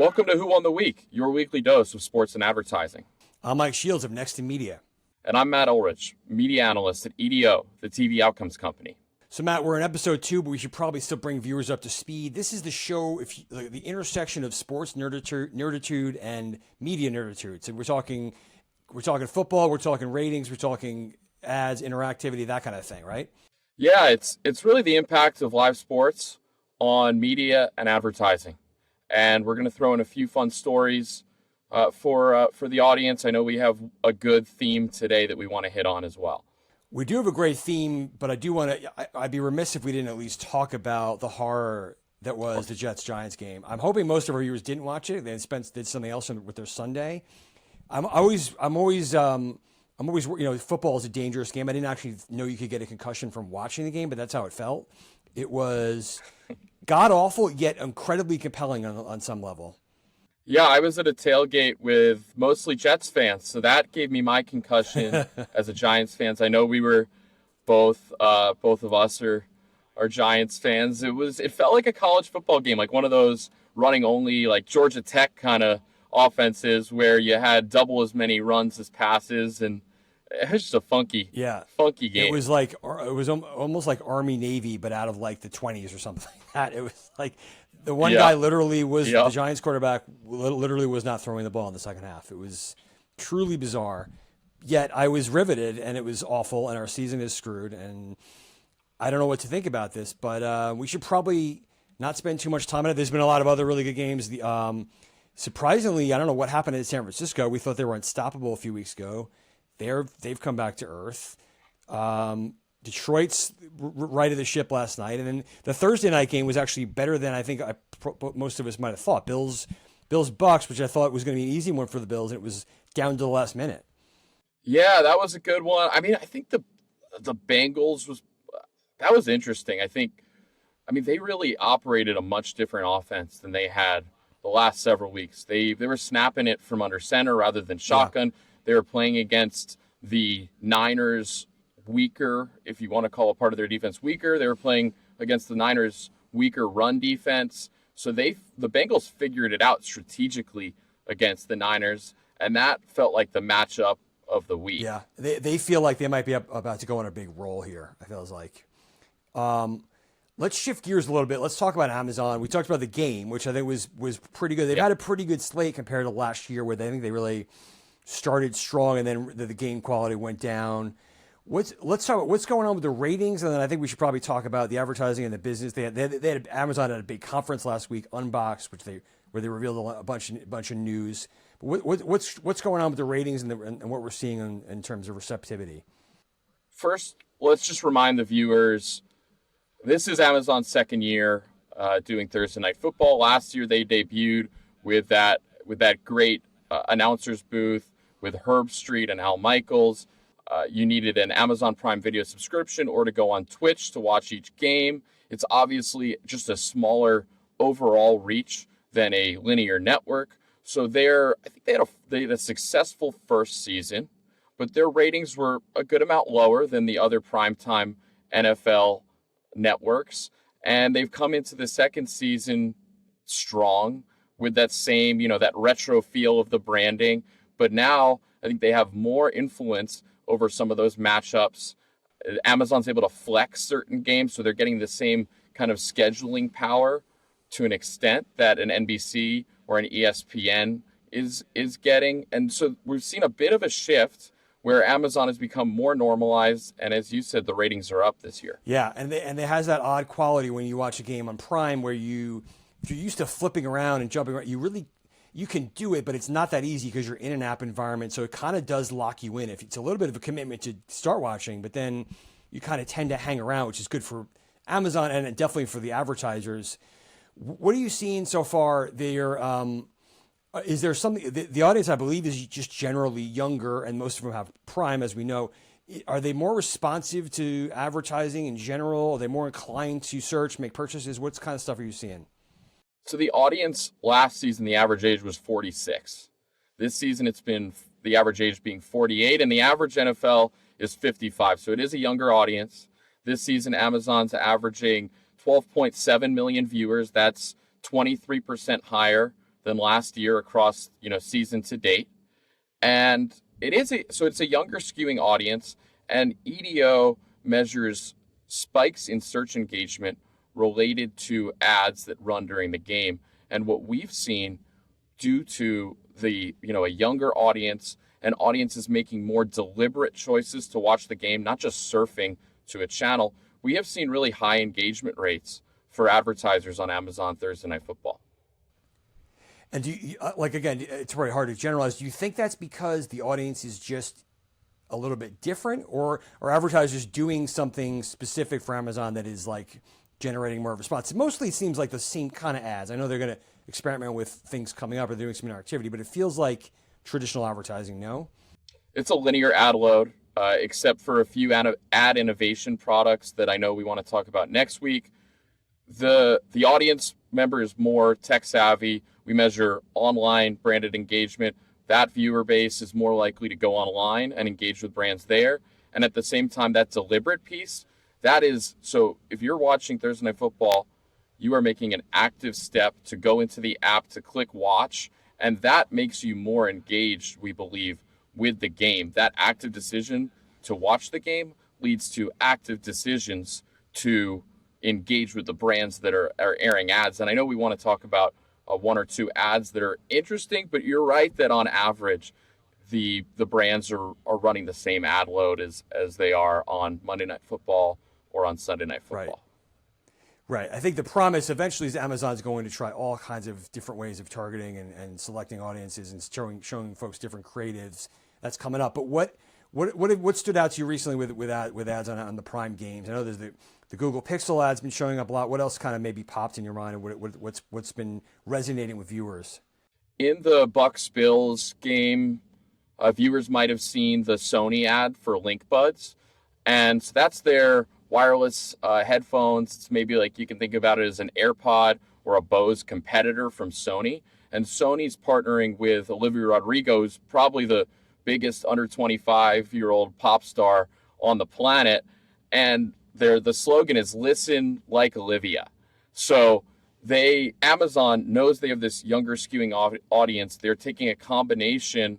Welcome to Who Won the Week, your weekly dose of sports and advertising. I'm Mike Shields of Next to Media. And I'm Matt Ulrich, media analyst at EDO, the TV Outcomes Company. So, Matt, we're in episode 2, but we should probably still bring viewers up to speed. This is the show, the intersection of sports nerditude and media nerditude. So we're talking football, we're talking ratings, we're talking ads, interactivity, that kind of thing, right? Yeah, it's really the impact of live sports on media and advertising. And we're going to throw in a few fun stories for the audience. I know we have a good theme today that we want to hit on as well. We do have a great theme, but I do want to. I'd be remiss if we didn't at least talk about the horror that was the Jets-Giants game. I'm hoping most of our viewers didn't watch it. They did something else with their Sunday. I'm always, football is a dangerous game. I didn't actually know you could get a concussion from watching the game, but that's how it felt. It was god awful, yet incredibly compelling on some level. Yeah, I was at a tailgate with mostly Jets fans, so that gave me my concussion as a Giants fans. I know we were both of us are Giants fans. It felt like a college football game, like one of those running only, like Georgia Tech kind of offenses where you had double as many runs as passes, and it was just a funky game. It was almost like Army Navy, but out of like the 20s or something like that. It was like the one guy literally was the Giants quarterback literally was not throwing the ball in the second half. It was truly bizarre. Yet I was riveted, and it was awful, and our season is screwed. And I don't know what to think about this, but we should probably not spend too much time on it. There's been a lot of other really good games. Surprisingly, I don't know what happened in San Francisco. We thought they were unstoppable a few weeks ago. They've come back to earth. Detroit's righted the ship last night, and then the Thursday night game was actually better than I think most of us might have thought. Bills Bucks, which I thought was going to be an easy one for the Bills, and it was down to the last minute. Yeah, that was a good one. I mean, I think the Bengals was interesting. I mean, they really operated a much different offense than they had the last several weeks. They were snapping it from under center rather than shotgun. Yeah. They were playing against the Niners' weaker, if you want to call a part of their defense weaker. They were playing against the Niners' weaker run defense. So the Bengals figured it out strategically against the Niners, and that felt like the matchup of the week. Yeah, they feel like they might be about to go on a big roll here, I feels like. Let's shift gears a little bit. Let's talk about Amazon. We talked about the game, which I think was pretty good. They've had a pretty good slate compared to last year, where I think they really started strong, and then the game quality went down. Let's talk about what's going on with the ratings, and then I think we should probably talk about the advertising and the business. Amazon had a big conference last week, Unboxed, where they revealed a bunch of news. But what's going on with the ratings and what we're seeing in terms of receptivity? First, let's just remind the viewers, this is Amazon's second year doing Thursday Night Football. Last year they debuted with that great announcers booth with Herb Street and Al Michaels. You needed an Amazon Prime Video subscription or to go on Twitch to watch each game. It's obviously just a smaller overall reach than a linear network. So I think they had a successful first season, but their ratings were a good amount lower than the other primetime NFL networks. And they've come into the second season strong with that same, that retro feel of the branding. But now I think they have more influence over some of those matchups. Amazon's able to flex certain games, so they're getting the same kind of scheduling power to an extent that an NBC or an ESPN is getting. And so we've seen a bit of a shift where Amazon has become more normalized, and as you said, the ratings are up this year. Yeah, and it has that odd quality when you watch a game on Prime where if you're used to flipping around and jumping around, you can do it, but it's not that easy because you're in an app environment. So it kind of does lock you in. If it's a little bit of a commitment to start watching, but then you kind of tend to hang around, which is good for Amazon and definitely for the advertisers. What are you seeing so far? Is there something, the audience, I believe, is just generally younger, and most of them have Prime, as we know. Are they more responsive to advertising in general? Are they more inclined to search, make purchases? What kind of stuff are you seeing? So the audience last season, the average age was 46. This season, it's been the average age being 48, and the average NFL is 55. So it is a younger audience. This season, Amazon's averaging 12.7 million viewers. That's 23% higher than last year across, season to date. And it's a younger skewing audience, and EDO measures spikes in search engagement related to ads that run during the game. And what we've seen due to a younger audience and audiences making more deliberate choices to watch the game, not just surfing to a channel, we have seen really high engagement rates for advertisers on Amazon Thursday Night Football. And do you, again, it's very hard to generalize. Do you think that's because the audience is just a little bit different, or are advertisers doing something specific for Amazon that is like generating more of a response? It mostly seems like the same kind of ads. I know they're going to experiment with things coming up or doing some activity, but it feels like traditional advertising, no? It's a linear ad load, except for a few ad innovation products that I know we want to talk about next week. The audience member is more tech savvy. We measure online branded engagement. That viewer base is more likely to go online and engage with brands there. And at the same time, that deliberate piece, so if you're watching Thursday Night Football, you are making an active step to go into the app to click watch. And that makes you more engaged, we believe, with the game. That active decision to watch the game leads to active decisions to engage with the brands that are airing ads. And I know we want to talk about one or two ads that are interesting, but you're right that on average, the brands are running the same ad load as they are on Monday Night Football or on Sunday Night Football. Right. I think the promise eventually is Amazon's going to try all kinds of different ways of targeting and selecting audiences and showing folks different creatives. That's coming up. But what stood out to you recently with ads on the Prime games? I know there's the Google Pixel ads been showing up a lot. What else kind of maybe popped in your mind, and what's been resonating with viewers? In the Bucs-Bills game, viewers might have seen the Sony ad for Link Buds, and so that's their wireless headphones. It's maybe like you can think about it as an AirPod or a Bose competitor from Sony. And Sony's partnering with Olivia Rodrigo, who's probably the biggest under 25-year-old pop star on the planet. And the slogan is "Listen like Olivia." So Amazon knows they have this younger skewing audience. They're taking a combination,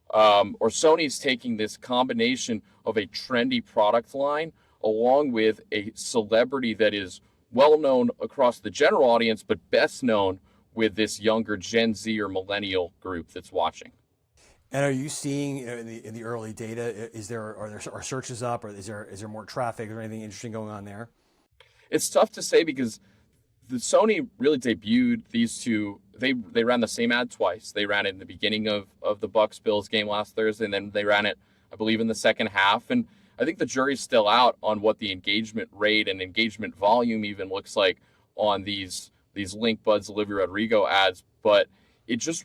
or Sony's taking this combination of a trendy product line along with a celebrity that is well known across the general audience, but best known with this younger Gen Z or millennial group that's watching. And are you seeing in the early data, are searches up, or is there more traffic, or anything interesting going on there? It's tough to say because the Sony really debuted these two. They ran the same ad twice. They ran it in the beginning of the Bucs-Bills game last Thursday, and then they ran it, I believe, in the second half. And I think the jury's still out on what the engagement rate and engagement volume even looks like on these Link Buds Olivia Rodrigo ads. But it just,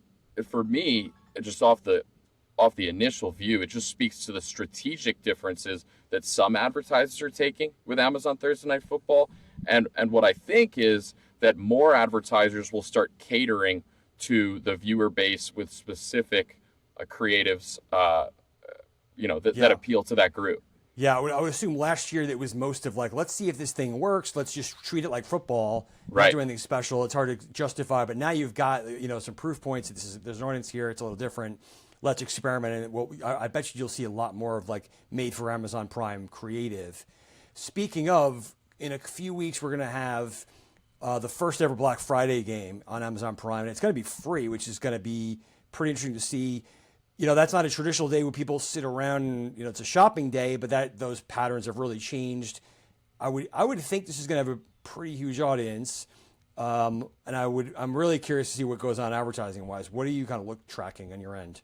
for me, just off the initial view, it just speaks to the strategic differences that some advertisers are taking with Amazon Thursday Night Football. And what I think is that more advertisers will start catering to the viewer base with specific creatives, that appeal to that group. Yeah, I would assume last year that was most of like, let's see if this thing works. Let's just treat it like football. Right. Not do anything special. It's hard to justify. But now you've got some proof points. There's an audience here. It's a little different. Let's experiment. And I bet you'll see a lot more of like made for Amazon Prime creative. Speaking of, in a few weeks we're going to have the first ever Black Friday game on Amazon Prime, and it's going to be free, which is going to be pretty interesting to see. That's not a traditional day where people sit around and, it's a shopping day, but those patterns have really changed. I would think this is going to have a pretty huge audience. And I'm really curious to see what goes on advertising wise. What are you kind of tracking on your end?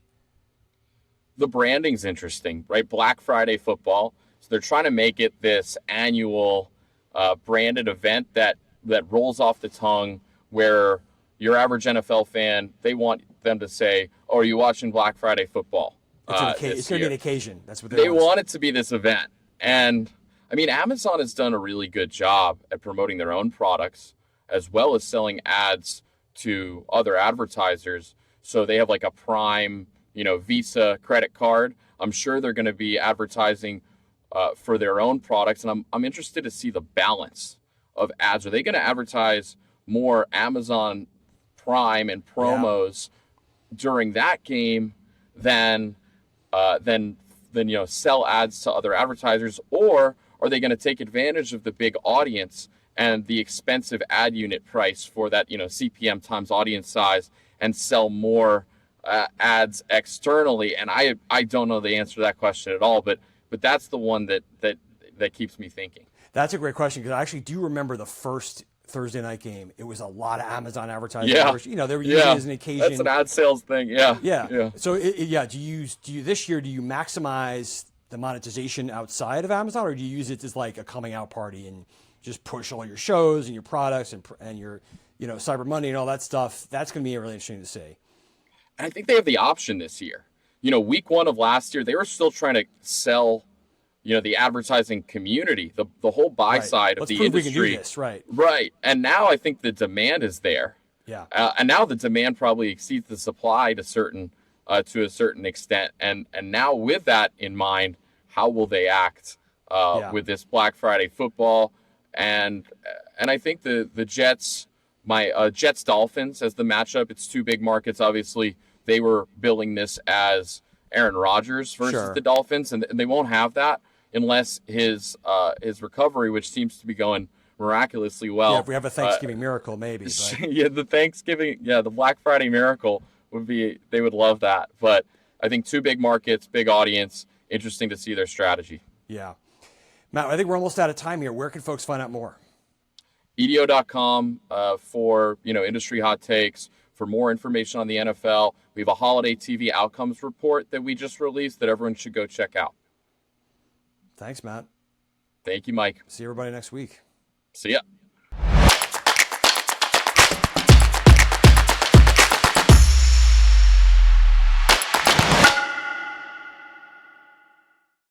The branding's interesting, right? Black Friday football. So they're trying to make it this annual branded event that rolls off the tongue, where your average NFL fan, they want them to say, "Oh, are you watching Black Friday football?" It's going to be an occasion. That's what they want it to be, this event. And I mean, Amazon has done a really good job at promoting their own products as well as selling ads to other advertisers. So they have like a Prime, Visa credit card. I'm sure they're going to be advertising for their own products. And I'm interested to see the balance of ads. Are they going to advertise more Amazon Prime and promos during that game than sell ads to other advertisers? Or are they going to take advantage of the big audience and the expensive ad unit price for that, CPM times audience size, and sell more ads externally? And I don't know the answer to that question at all, but that's the one that keeps me thinking. That's a great question, because I actually do remember the first Thursday night game. It was a lot of Amazon advertising. Yeah. They were using it as an occasion. That's an ad sales thing. Yeah. Yeah. So do you this year, do you maximize the monetization outside of Amazon, or do you use it as like a coming out party and just push all your shows and your products and your, Cyber Monday and all that stuff? That's going to be really interesting to see. And I think they have the option this year. Week 1 of last year, they were still trying to sell, the advertising community, the whole buy side of Let's the prove industry. We can do this, right? Right. And now I think the demand is there. Yeah. And now the demand probably exceeds the supply to a certain extent. And now with that in mind, how will they act with this Black Friday football? And I think the Jets, Jets Dolphins as the matchup. It's two big markets. Obviously, they were billing this as Aaron Rodgers versus the Dolphins, and they won't have that unless his recovery, which seems to be going miraculously well. Yeah, if we have a Thanksgiving miracle, maybe. But. The Black Friday miracle they would love that. But I think two big markets, big audience, interesting to see their strategy. Yeah. Matt, I think we're almost out of time here. Where can folks find out more? EDO.com for industry hot takes, for more information on the NFL. We have a holiday TV outcomes report that we just released that everyone should go check out. Thanks, Matt. Thank you, Mike. See everybody next week. See ya.